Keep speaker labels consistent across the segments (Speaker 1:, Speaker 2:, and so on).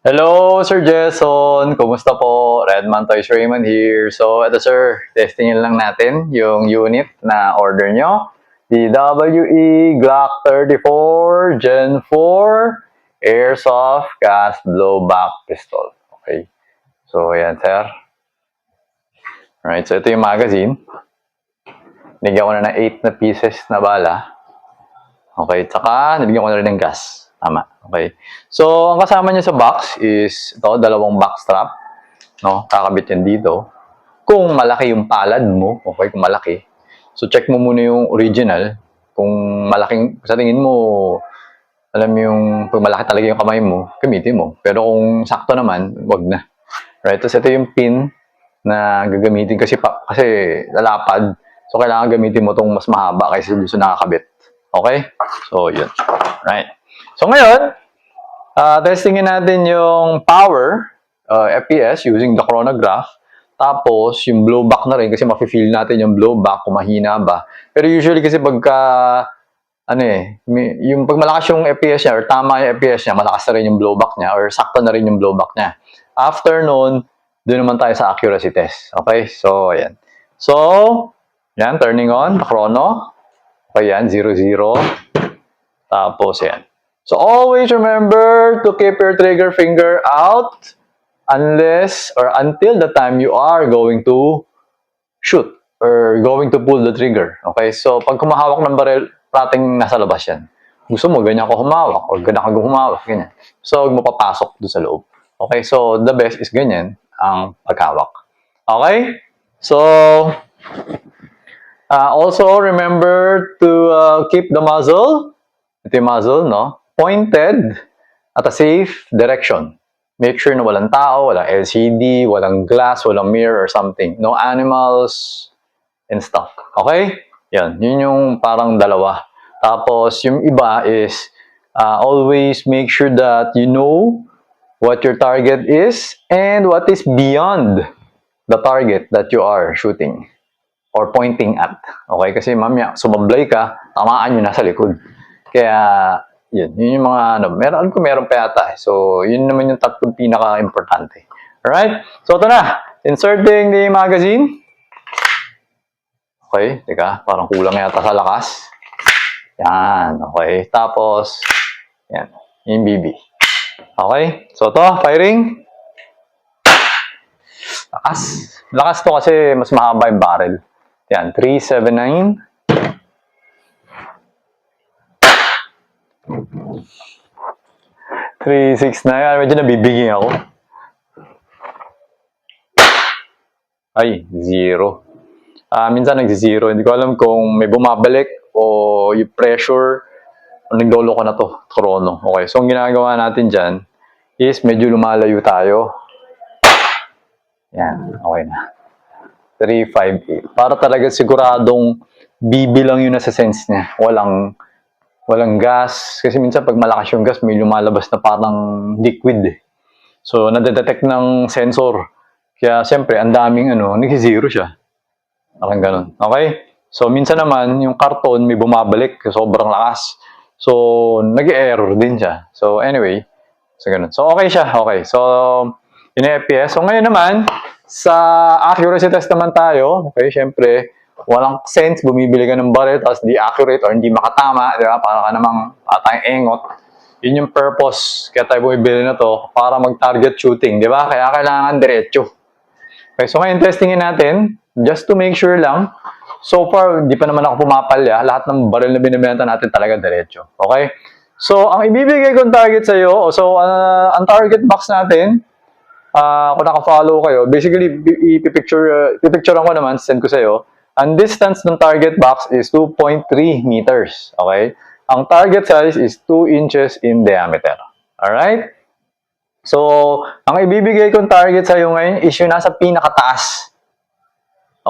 Speaker 1: Hello, Sir Jason. Kumusta po? Redman Toys Raymond here. So, ito sir, testingin lang natin yung unit na order nyo. The WE Glock 34 Gen 4 Airsoft Gas Blowback Pistol. Okay. So, ayan sir. Alright, so ito yung magazine. Nigyan ko na ng 8 na pieces na bala. Okay, tsaka nilagyan ko na rin ng gas. Tama. Okay. So, ang kasama niya sa box is ito, dalawang back strap. No? Kakabit yan dito. Kung malaki yung palad mo, okay, kung malaki. So, check mo muna yung original. Kung malaking, sa tingin mo, alam mo yung, pag malaki talaga yung kamay mo, gamitin mo. Pero kung sakto naman, wag na. Right? Tapos ito yung pin na gagamitin kasi lalapad. So, kailangan gamitin mo itong mas mahaba kaysa doon sa nakakabit. Okay? So, yun. Right. So, ngayon, testingin natin yung power, FPS, using the chronograph. Tapos, yung blowback na rin kasi mafe-feel natin yung blowback kung mahina ba. Pero usually kasi pagka, yung pag malakas yung FPS niya or tama yung FPS niya, malakas na rin yung blowback niya or sakto na rin yung blowback niya. After nun, doon naman tayo sa accuracy test. Okay? So, ayan. So, yan, turning on, chrono. Okay, yan, 0, 0. Tapos, yan. So, always remember to keep your trigger finger out unless or until the time you are going to shoot or going to pull the trigger. Okay? So, pag kumahawak ng baril, prating nasa labas yan. Gusto mo, ganyan ko humawak or ganyan ka humawak, ganyan. So, huwag mo papasok doon sa loob. Okay? So, the best is ganyan ang paghawak. Okay? So, also remember to keep the muzzle, ito yung muzzle, no? Pointed at a safe direction. Make sure na walang tao, walang LCD, walang glass, walang mirror or something. No animals and stuff. Okay? Yan. Yun yung parang dalawa. Tapos, yung iba is always make sure that you know what your target is and what is beyond the target that you are shooting or pointing at. Okay? Kasi mamaya, sumablay ka, tamaan yun nasa likod. Kaya, yun yung mga, meron pa yata. So, yun naman yung tatlong pinaka-importante. Alright? So, ito na. Inserting the magazine. Okay, teka, parang kulang yata sa lakas. Yan, okay. Tapos, yan, yung BB. Okay, so ito, firing. Lakas. Lakas to kasi mas mahaba yung barrel. Yan, 379. 369. Medyo nabibiging ako. Ay, 0. Minsan nag-0. Hindi ko alam kung may bumabalik o yung pressure o naglolo ko na to, chrono. Okay, so ang ginagawa natin dyan is medyo lumalayo tayo. Yan, okay na. 358. Para talaga siguradong BB lang yun nasa sense niya. Walang gas. Kasi minsan pag malakas yung gas, may lumalabas na parang liquid eh. So, nadedetect ng sensor. Kaya, siyempre, ang daming nag-zero siya. Parang ganun. Okay? So, minsan naman, yung karton may bumabalik. Sobrang lakas. So, nag-error din siya. So, anyway. So, ganun. So, okay siya. Okay. So, yun yung FPS. So, ngayon naman, sa accuracy test naman tayo. Okay, syempre, walang sense, bumibili ka ng baril, tapos di accurate or hindi makatama, di ba? Para ka namang tayong engot. Yun yung purpose. Kaya tayo bumibili na to, para mag-target shooting, di ba? Kaya kailangan diretso. Okay, so ngayon testingin natin, just to make sure lang, so far, di pa naman ako pumapalya, lahat ng baril na binibenta natin talaga diretso. Okay? So, ang ibibigay kong target sa'yo, so, ang target box natin, kung naka-follow kayo, basically, ipipicturean ko naman, send ko sa'yo. Ang distance ng target box is 2.3 meters. Okay? Ang target size is 2 inches in diameter. Alright? So, ang ibibigay kong target sa'yo ngayon is yung nasa pinakataas.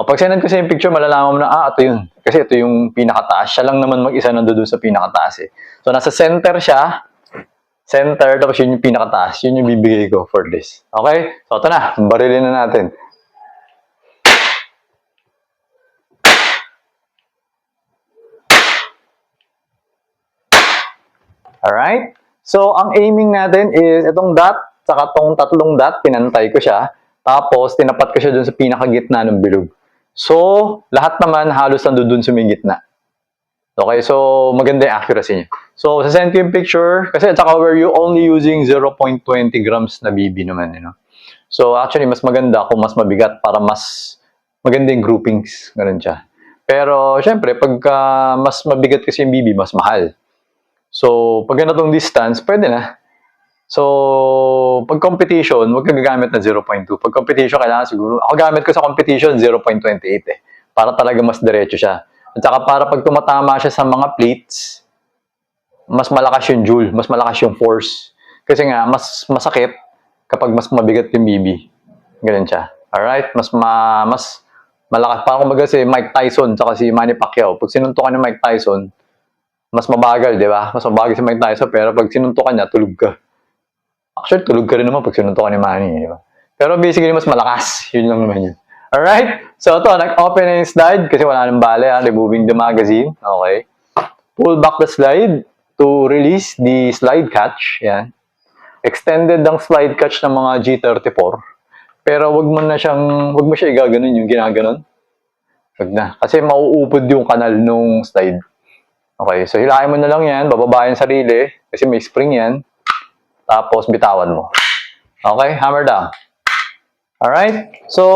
Speaker 1: O, pag sinend ko sa yung picture, malalaman mo na, ito yun. Kasi ito yung pinakataas. Siya lang naman mag-isa nandoon sa pinakataas eh. So, nasa center siya. Center, tapos yun yung pinakataas. Yun yung bibigay ko for this. Okay? So, ito na. Barilin na natin. Alright? So, ang aiming natin is itong dot saka tong tatlong dot, pinantay ko siya. Tapos, tinapat ko siya dun sa pinakagitna ng bilog. So, lahat naman halos nandun sa may gitna. Okay, so maganda yung accuracy niya. So, sasend ko yung picture, kasi at saka we're only using 0.20 grams na BB naman, you know. So, actually, mas maganda kung mas mabigat para mas maganda yung groupings. Ganun siya. Pero, syempre, pagka mas mabigat kasi yung BB, mas mahal. So, pag ganitong distance, pwede na. So, pag competition, huwag ka gagamit na 0.2. Pag competition, kailangan siguro, ako gamit ko sa competition, 0.28 eh. Para talaga mas diretso siya. At saka para pag tumatama siya sa mga plates, mas malakas yung joule, mas malakas yung force. Kasi nga, mas masakit kapag mas mabigat yung BB. Ganun siya. Alright? Mas malakas. Parang kumbaga si Mike Tyson saka si Manny Pacquiao. Pag sinuntukan ni Mike Tyson, mas mabagal, di ba? Mas mabagal si Mike Tyson, pero pag sinuntukan niya, tulog ka. Actually, tulog ka rin naman pag sinuntukan ni Manny, di ba? Pero basically, mas malakas. Yun lang naman yun. Alright? So, ito, nag-open na yung slide kasi wala nang bale, removing the magazine. Okay. Pull back the slide to release the slide catch. Yan. Extended ang slide catch ng mga G34. Pero wag mo siya igaganon yung ginaganon. Wag na. Kasi mauupod yung kanal nung slide. Okay, so hilahin mo na lang yan, bababa yung sarili, kasi may spring yan. Tapos bitawan mo. Okay, hammer down. Alright, so,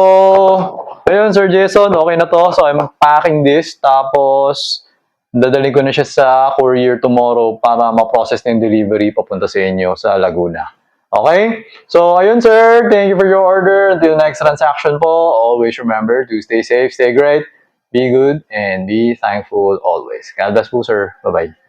Speaker 1: ayun Sir Jason, okay na to. So, I'm packing this, tapos, dadalhin ko na siya sa courier tomorrow para ma-process na yung delivery papunta sa inyo sa Laguna. Okay? So, ayun sir, thank you for your order. Until next transaction po, always remember to stay safe, stay great, be good, and be thankful always. God bless po sir. Bye-bye.